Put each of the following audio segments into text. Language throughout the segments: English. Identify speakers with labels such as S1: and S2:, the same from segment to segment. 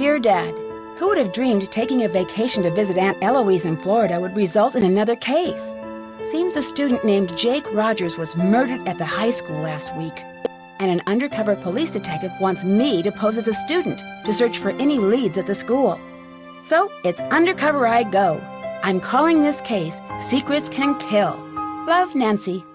S1: Dear Dad, who would have dreamed taking a vacation to visit Aunt Eloise in Florida would result in another case? Seems a student named Jake Rogers was murdered at the high school last week. And an undercover police detective wants me to pose as a student to search for any leads at the school. So, it's undercover I go. I'm calling this case Secrets Can Kill. Love, Nancy.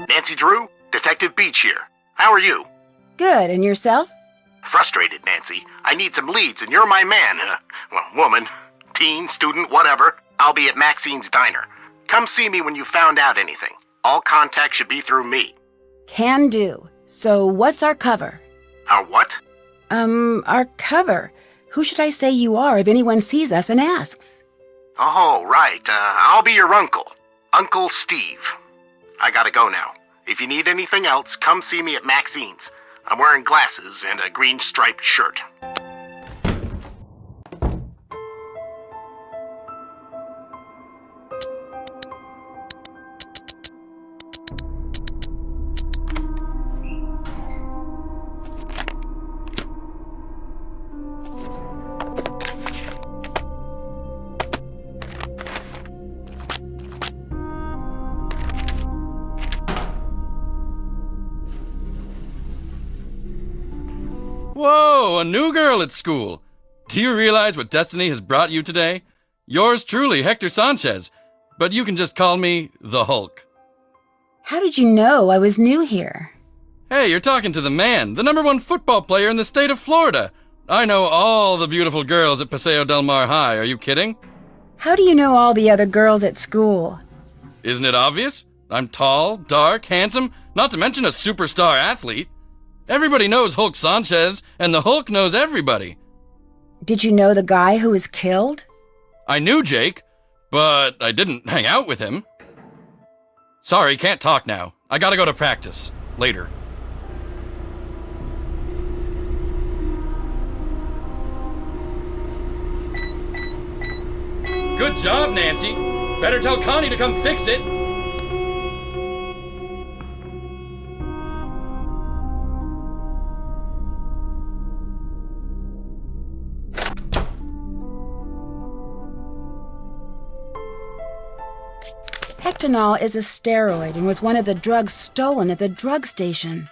S2: Nancy Drew, Detective Beach here. How are you?
S1: Good, and yourself?
S2: Frustrated, Nancy. I need some leads, and you're my man. Woman, teen, student, whatever. I'll be at Maxine's Diner. Come see me when you found out anything. All contact should be through me.
S1: Can do. So what's our cover?
S2: Our what?
S1: Our cover. Who should I say you are if anyone sees us and asks?
S2: Oh, right. I'll be your uncle. Uncle Steve. I gotta go now. If you need anything else, come see me at Maxine's. I'm wearing glasses and a green striped shirt.
S3: Whoa, a new girl at school. Do you realize what destiny has brought you today? Yours truly, Hector Sanchez, but you can just call me the Hulk.
S1: How did you know I was new here?
S3: Hey, you're talking to the man, the #1 football player in the state of Florida. I know all the beautiful girls at Paseo Del Mar High, are you kidding?
S1: How do you know all the other girls at school?
S3: Isn't it obvious? I'm tall, dark, handsome, not to mention a superstar athlete. Everybody knows Hulk Sanchez, and the Hulk knows everybody.
S1: Did you know the guy who was killed?
S3: I knew Jake, but I didn't hang out with him. Sorry, can't talk now. I gotta go to practice. Later. Good job, Nancy. Better tell Connie to come fix it.
S1: Hectanol is a steroid and was one of the drugs stolen at the drug station.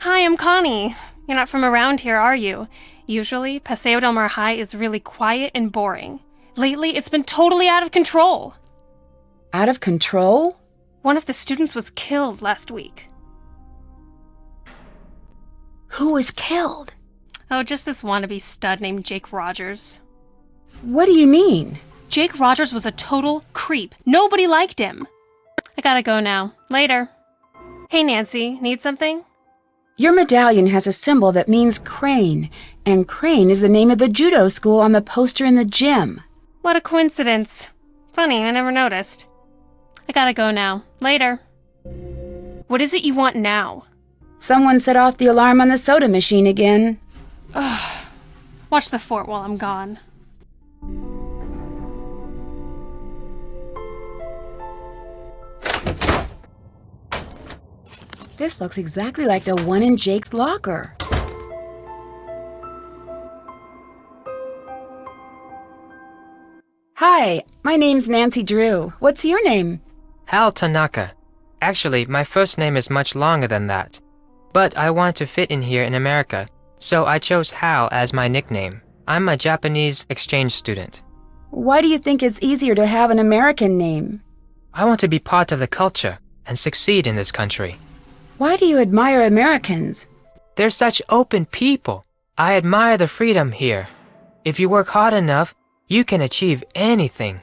S4: Hi, I'm Connie. You're not from around here, are you? Usually, Paseo Del Mar High is really quiet and boring. Lately, it's been totally out of control.
S1: Out of control?
S4: One of the students was killed last week.
S1: Who was killed?
S4: Oh, just this wannabe stud named Jake Rogers.
S1: What do you mean?
S4: Jake Rogers was a total creep. Nobody liked him. I gotta go now. Later. Hey, Nancy, need something?
S1: Your medallion has a symbol that means crane, and Crane is the name of the judo school on the poster in the gym.
S4: What a coincidence. Funny, I never noticed. I gotta go now. Later. What is it you want now?
S1: Someone set off the alarm on the soda machine again.
S4: Ugh. Watch the fort while I'm gone.
S1: This looks exactly like the one in Jake's locker. Hi, my name's Nancy Drew. What's your name?
S5: Hal Tanaka. Actually, my first name is much longer than that. But I want to fit in here in America, so I chose Hal as my nickname. I'm a Japanese exchange student.
S1: Why do you think it's easier to have an American name?
S5: I want to be part of the culture and succeed in this country.
S1: Why do you admire Americans?
S5: They're such open people. I admire the freedom here. If you work hard enough, you can achieve anything.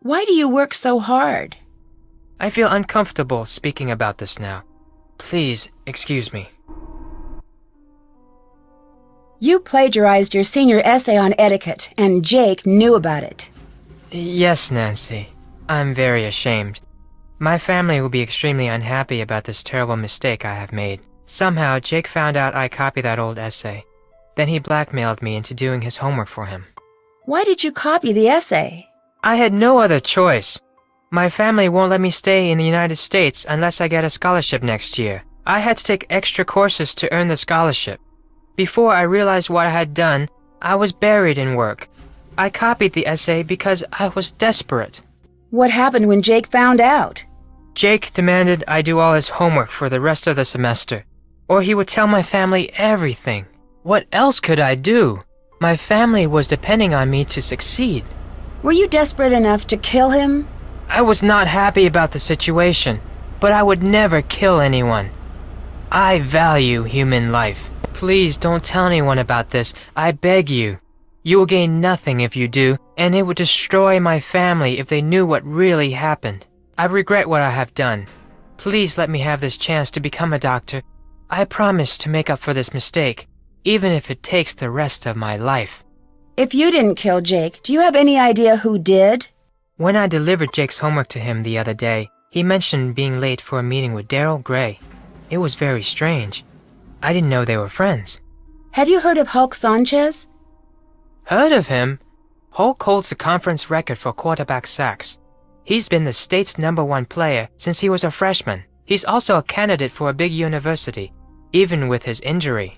S1: Why do you work so hard?
S5: I feel uncomfortable speaking about this now. Please excuse me.
S1: You plagiarized your senior essay on etiquette, and Jake knew about it.
S5: Yes, Nancy. I'm very ashamed. My family will be extremely unhappy about this terrible mistake I have made. Somehow, Jake found out I copied that old essay. Then he blackmailed me into doing his homework for him.
S1: Why did you copy the essay?
S5: I had no other choice. My family won't let me stay in the United States unless I get a scholarship next year. I had to take extra courses to earn the scholarship. Before I realized what I had done, I was buried in work. I copied the essay because I was desperate.
S1: What happened when Jake found out?
S5: Jake demanded I do all his homework for the rest of the semester, or he would tell my family everything. What else could I do? My family was depending on me to succeed.
S1: Were you desperate enough to kill him?
S5: I was not happy about the situation, but I would never kill anyone. I value human life. Please don't tell anyone about this, I beg you. You will gain nothing if you do, and it would destroy my family if they knew what really happened. I regret what I have done. Please let me have this chance to become a doctor. I promise to make up for this mistake, even if it takes the rest of my life.
S1: If you didn't kill Jake, do you have any idea who did?
S5: When I delivered Jake's homework to him the other day, he mentioned being late for a meeting with Daryl Gray. It was very strange. I didn't know they were friends.
S1: Have you heard of Hulk Sanchez?
S5: Heard of him? Hulk holds the conference record for quarterback sacks. He's been the state's #1 player since he was a freshman. He's also a candidate for a big university, even with his injury.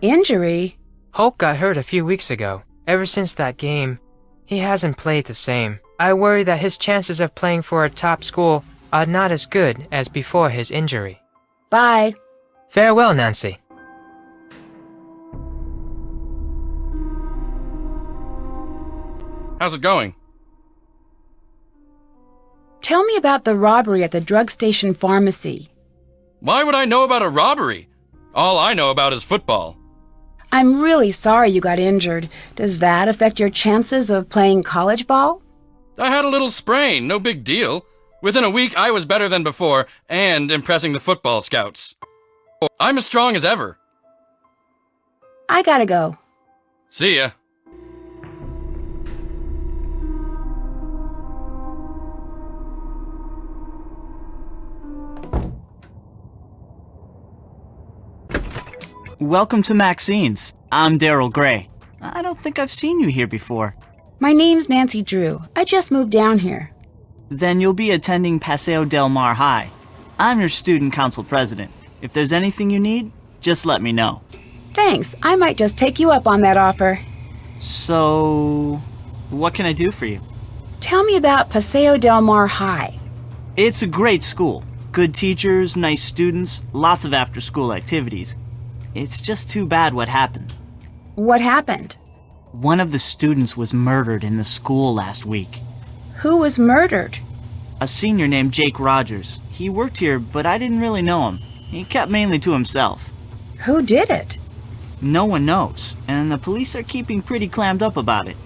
S1: Injury?
S5: Hulk got hurt a few weeks ago. Ever since that game, he hasn't played the same. I worry that his chances of playing for a top school are not as good as before his injury.
S1: Bye.
S5: Farewell, Nancy.
S3: How's it going?
S1: Tell me about the robbery at the drug station pharmacy.
S3: Why would I know about a robbery? All I know about is football.
S1: I'm really sorry you got injured. Does that affect your chances of playing college ball?
S3: I had a little sprain, no big deal. Within a week, I was better than before and impressing the football scouts. I'm as strong as ever.
S1: I gotta go.
S3: See ya.
S6: Welcome to Maxine's. I'm Daryl Gray. I don't think I've seen you here before.
S1: My name's Nancy Drew. I just moved down here.
S6: Then you'll be attending Paseo Del Mar High. I'm your student council president. If there's anything you need, just let me know.
S1: Thanks. I might just take you up on that offer.
S6: So, what can I do for you?
S1: Tell me about Paseo Del Mar High.
S6: It's a great school. Good teachers, nice students, lots of after-school activities. It's just too bad what happened.
S1: What happened?
S6: One of the students was murdered in the school last week.
S1: Who was murdered?
S6: A senior named Jake Rogers. He worked here, but I didn't really know him. He kept mainly to himself.
S1: Who did it?
S6: No one knows, and the police are keeping pretty clammed up about it.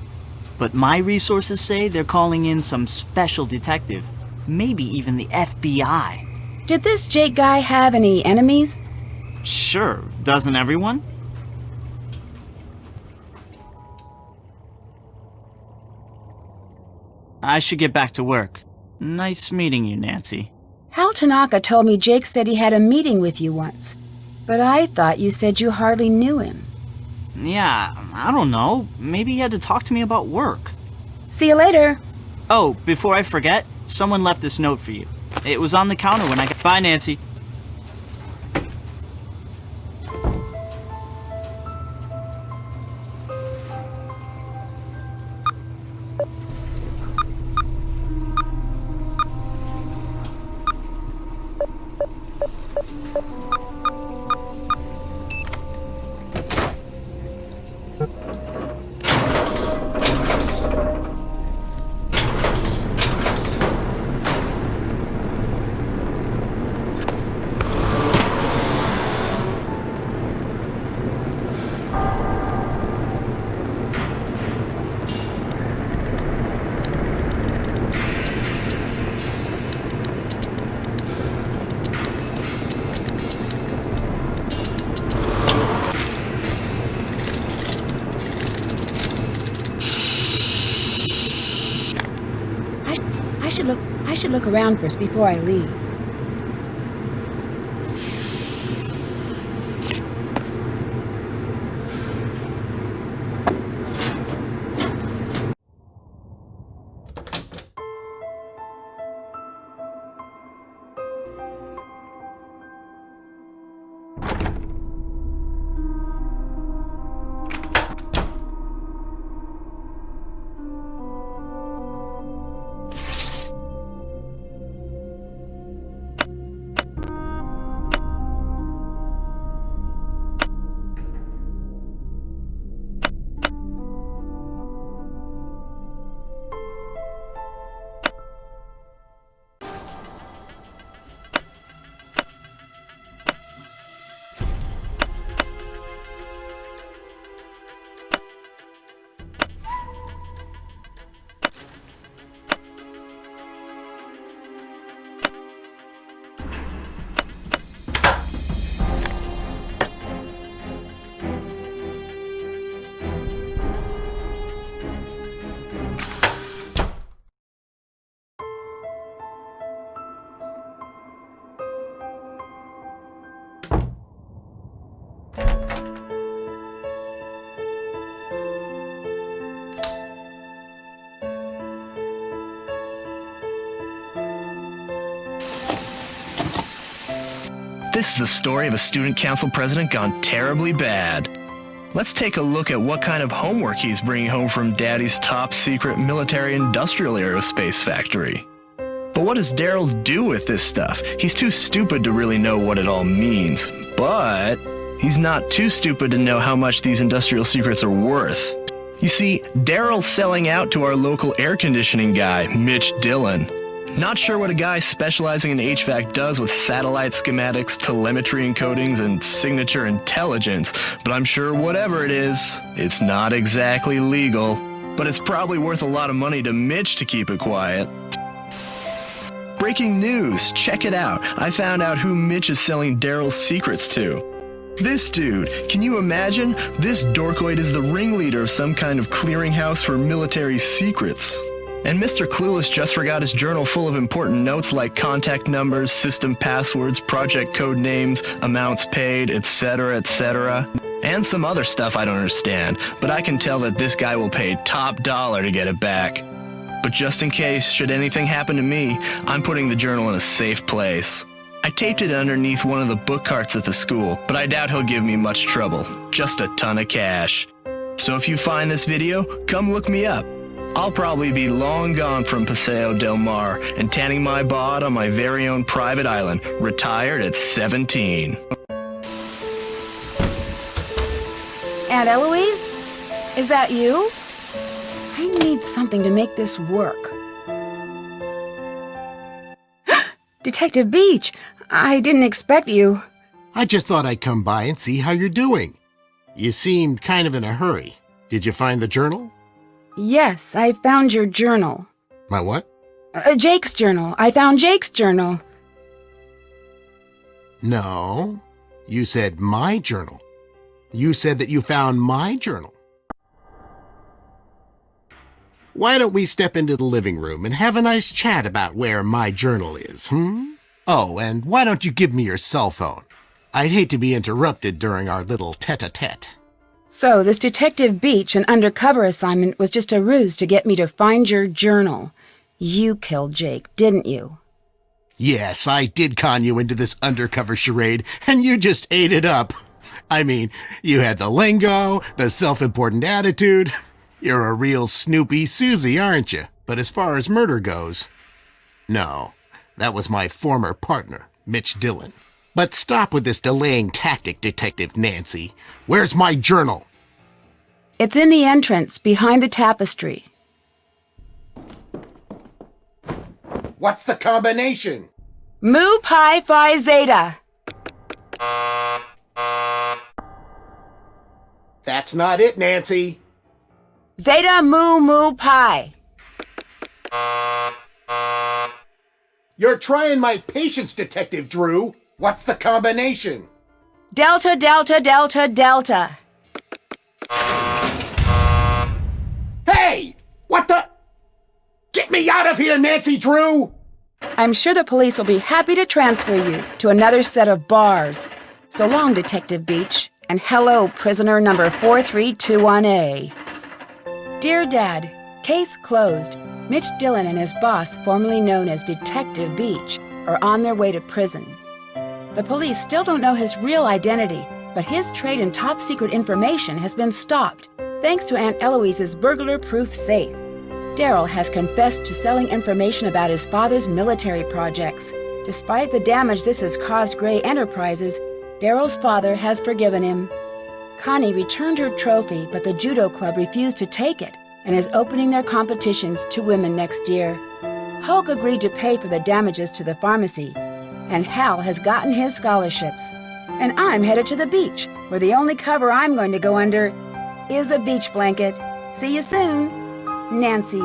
S6: But my resources say they're calling in some special detective, maybe even the FBI.
S1: Did this Jake guy have any enemies?
S6: Sure, doesn't everyone? I should get back to work. Nice meeting you, Nancy.
S1: Hal Tanaka told me Jake said he had a meeting with you once. But I thought you said you hardly knew him.
S6: Yeah, I don't know. Maybe he had to talk to me about work.
S1: See you later.
S6: Oh, before I forget, someone left this note for you. It was on the counter when I got... Bye, Nancy.
S1: I should look around first before I leave.
S7: This is the story of a student council president gone terribly bad. Let's take a look at what kind of homework he's bringing home from Daddy's top secret military industrial aerospace factory. But what does Daryl do with this stuff? He's too stupid to really know what it all means. But he's not too stupid to know how much these industrial secrets are worth. You see, Daryl's selling out to our local air conditioning guy, Mitch Dillon. Not sure what a guy specializing in HVAC does with satellite schematics, telemetry encodings, and signature intelligence, but I'm sure whatever it is, it's not exactly legal. But it's probably worth a lot of money to Mitch to keep it quiet. Breaking news, check it out. I found out who Mitch is selling Daryl's secrets to. This dude, can you imagine? This dorkoid is the ringleader of some kind of clearinghouse for military secrets. And Mr. Clueless just forgot his journal full of important notes like contact numbers, system passwords, project code names, amounts paid, etc., etc. And some other stuff I don't understand, but I can tell that this guy will pay top dollar to get it back. But just in case, should anything happen to me, I'm putting the journal in a safe place. I taped it underneath one of the book carts at the school, but I doubt he'll give me much trouble. Just a ton of cash. So if you find this video, come look me up. I'll probably be long gone from Paseo del Mar and tanning my bod on my very own private island, retired at 17.
S1: Aunt Eloise? Is that you? I need something to make this work. Detective Beach, I didn't expect you.
S8: I just thought I'd come by and see how you're doing. You seemed kind of in a hurry. Did you find the journal?
S1: Yes, I found your journal.
S8: My what?
S1: Jake's journal. I found Jake's journal.
S8: No, you said my journal. You said that you found my journal. Why don't we step into the living room and have a nice chat about where my journal is, Oh, and why don't you give me your cell phone? I'd hate to be interrupted during our little tete-a-tete.
S1: So, this Detective Beach, an undercover assignment, was just a ruse to get me to find your journal. You killed Jake, didn't you?
S8: Yes, I did con you into this undercover charade, and you just ate it up. I mean, you had the lingo, the self-important attitude. You're a real Snoopy Susie, aren't you? But as far as murder goes, no. That was my former partner, Mitch Dillon. But stop with this delaying tactic, Detective Nancy. Where's my journal?
S1: It's in the entrance, behind the tapestry.
S8: What's the combination?
S1: Mu Pi Phi Zeta.
S8: That's not it, Nancy.
S1: Zeta Mu Mu Pi.
S8: You're trying my patience, Detective Drew. What's the combination?
S1: Delta Delta Delta Delta.
S8: Hey! What the? Get me me out of here, Nancy Drew!
S1: I'm sure the police will be happy to transfer you to another set of bars. So long, Detective Beach, and hello, prisoner number 4321A. Dear Dad, case closed. Mitch Dillon and his boss, formerly known as Detective Beach, are on their way to prison. The police still don't know his real identity, but his trade in top-secret information has been stopped, thanks to Aunt Eloise's burglar-proof safe. Daryl has confessed to selling information about his father's military projects. Despite the damage this has caused Gray Enterprises, Daryl's father has forgiven him. Connie returned her trophy, but the judo club refused to take it and is opening their competitions to women next year. Hulk agreed to pay for the damages to the pharmacy, and Hal has gotten his scholarships. And I'm headed to the beach, where the only cover I'm going to go under is a beach blanket. See you soon, Nancy.